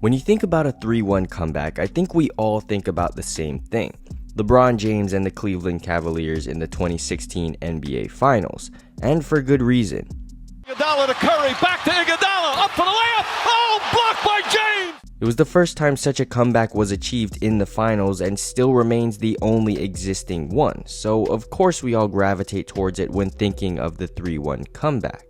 When you think about a 3-1 comeback, I think we all think about the same thing. LeBron James and the Cleveland Cavaliers in the 2016 NBA Finals, and for good reason. Iguodala to Curry, back to Iguodala, up for the layup, oh, blocked by James! It was the first time such a comeback was achieved in the finals and still remains the only existing one, so of course we all gravitate towards it when thinking of the 3-1 comeback.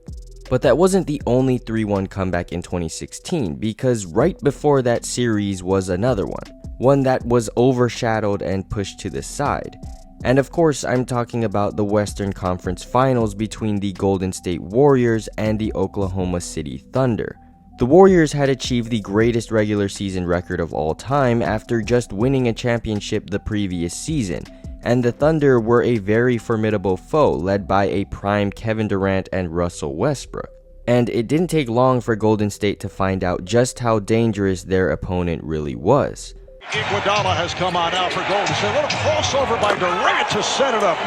But that wasn't the only 3-1 comeback in 2016, because right before that series was another one that was overshadowed and pushed to the side. And of course, I'm talking about the Western Conference Finals between the Golden State Warriors and the Oklahoma City Thunder. The Warriors had achieved the greatest regular season record of all time after just winning a championship the previous season, and the Thunder were a very formidable foe led by a prime Kevin Durant and Russell Westbrook. And it didn't take long for Golden State to find out just how dangerous their opponent really was. Iguodala has come on now for Golden State. A little crossover by Durant to set it up.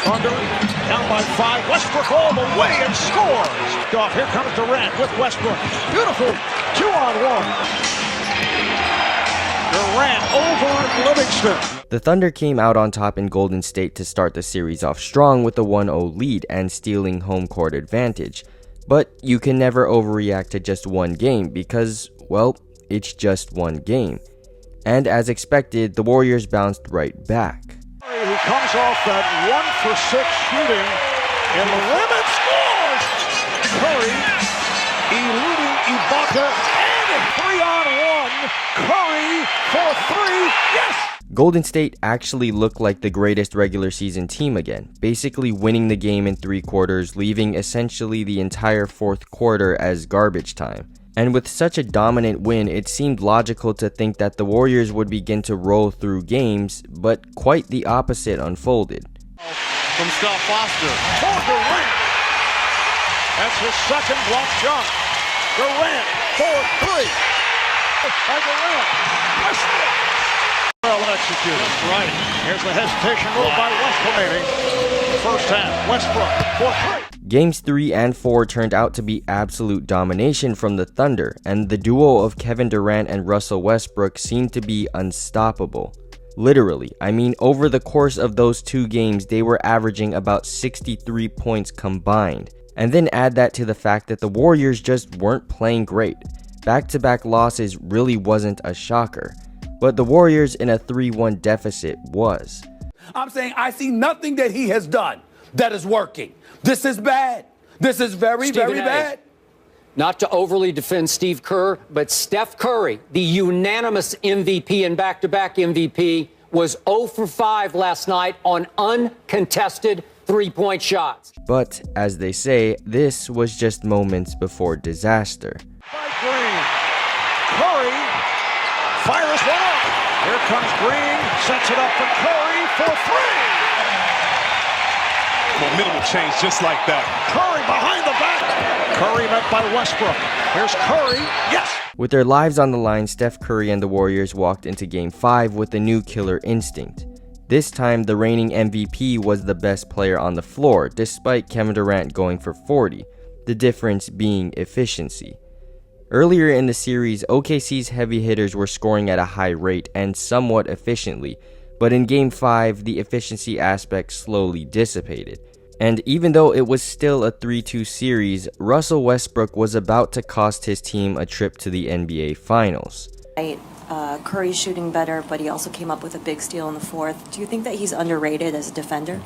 Thunder down by 5. Westbrook all the way and scores. Off. Here comes Durant with Westbrook. Beautiful 2-on-1. Durant over Livingston. The Thunder came out on top in Golden State to start the series off strong with a 1-0 lead and stealing home court advantage. But you can never overreact to just one game because, well, it's just one game. And as expected, the Warriors bounced right back. Who comes off that 1-for-6 shooting in the limit, scores! Curry eluding Ibaka and 3-on-1. Curry for 3, yes! Golden State actually looked like the greatest regular season team again, basically winning the game in 3 quarters, leaving essentially the entire 4th quarter as garbage time. And with such a dominant win, it seemed logical to think that the Warriors would begin to roll through games, but quite the opposite unfolded. From Scott Foster. For Durant. That's his second block shot. Durant for 3. By Durant. Westbrook. Well executed. That's right. Here's the hesitation rule by Westbrook. First half. Westbrook for 3. Games 3 and 4 turned out to be absolute domination from the Thunder, and the duo of Kevin Durant and Russell Westbrook seemed to be unstoppable. Literally, I mean, over the course of those 2 games, they were averaging about 63 points combined. And then add that to the fact that the Warriors just weren't playing great. Back-to-back losses really wasn't a shocker, but the Warriors in a 3-1 deficit was. I'm saying I see nothing that he has done that is working. This is bad. This is very, very bad. Not to overly defend Steve Kerr, but Steph Curry, the unanimous MVP and back-to-back MVP, was 0 for 5 last night on uncontested 3-point shots. But, as they say, this was just moments before disaster. By Green. Curry fires one up. Here comes Green, sets it up for Curry for 3. Momentum change just like that. Curry behind the back. Curry met by Westbrook. Here's Curry. Yes! With their lives on the line, Steph Curry and the Warriors walked into Game 5 with a new killer instinct. This time, the reigning MVP was the best player on the floor, despite Kevin Durant going for 40, the difference being efficiency. Earlier in the series, OKC's heavy hitters were scoring at a high rate and somewhat efficiently, but in Game 5, the efficiency aspect slowly dissipated. And even though it was still a 3-2 series, Russell Westbrook was about to cost his team a trip to the NBA Finals. Curry's shooting better, but he also came up with a big steal in the 4th. Do you think that he's underrated as a defender?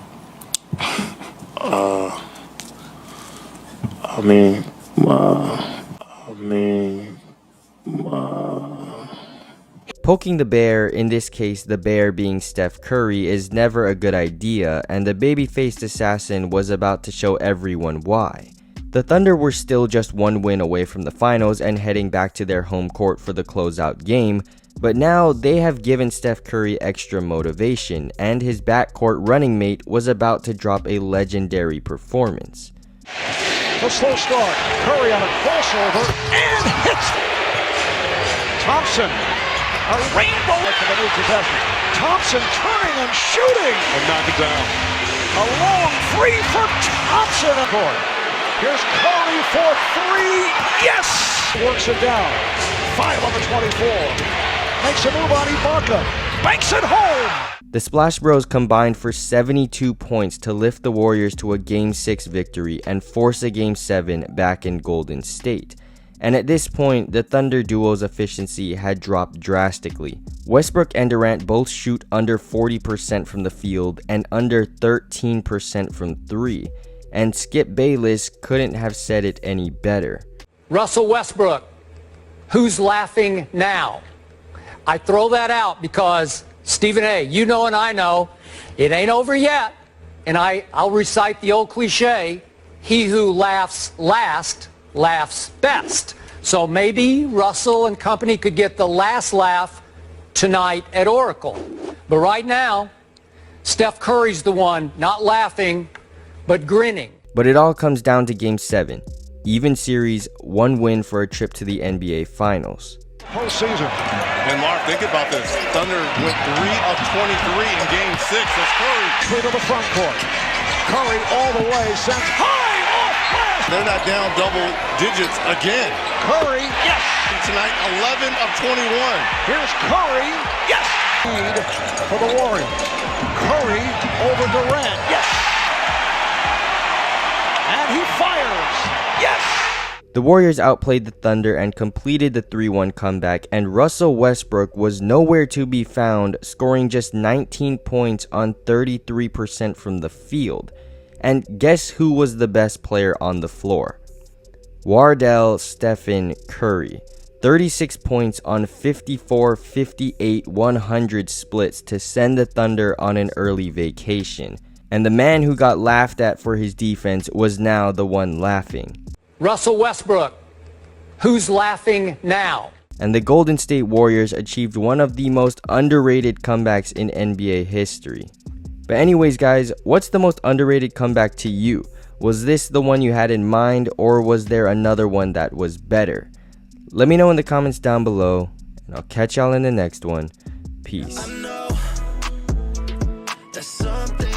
Poking the bear, in this case the bear being Steph Curry, is never a good idea, and the baby-faced assassin was about to show everyone why. The Thunder were still just 1 win away from the finals and heading back to their home court for the closeout game, but now they have given Steph Curry extra motivation, and his backcourt running mate was about to drop a legendary performance. The slow start. Curry on a crossover and hits. Thompson. A rainbow for the new possession. Thompson turning and shooting. And knock it down. A long 3 for Thompson. Here's Curry for 3. Yes! Works it down. 5 on the 24. Makes a move on Ibaka. Banks it home. The Splash Bros combined for 72 points to lift the Warriors to a Game 6 victory and force a Game 7 back in Golden State. And at this point, the Thunder duo's efficiency had dropped drastically. Westbrook and Durant both shoot under 40% from the field and under 13% from 3. And Skip Bayless couldn't have said it any better. Russell Westbrook, who's laughing now? I throw that out because, Stephen A., you know and I know, it ain't over yet. And I'll recite the old cliche, he who laughs last laughs best. So maybe Russell and company could get the last laugh tonight at Oracle. But right now, Steph Curry's the one not laughing, but grinning. But it all comes down to Game 7. Even series, 1 win for a trip to the NBA Finals. Postseason. And Mark, think about this. Thunder went 3 of 23 in Game 6. That's Curry. Through to the front court. Curry all the way, sends high off glass. They're not down double digits again. Curry, yes. Tonight, 11 of 21. Here's Curry, yes. Lead for the Warriors. Curry over Durant, yes. And he fires, yes. The Warriors outplayed the Thunder and completed the 3-1 comeback, and Russell Westbrook was nowhere to be found, scoring just 19 points on 33% from the field. And guess who was the best player on the floor? Wardell Stephen Curry. 36 points on 54, 58, 100 splits to send the Thunder on an early vacation. And the man who got laughed at for his defense was now the one laughing. Russell Westbrook, who's laughing now? And the Golden State Warriors achieved one of the most underrated comebacks in NBA history. But anyways guys, what's the most underrated comeback to you? Was this the one you had in mind, or was there another one that was better? Let me know in the comments down below, and I'll catch y'all in the next one. Peace. I know there's something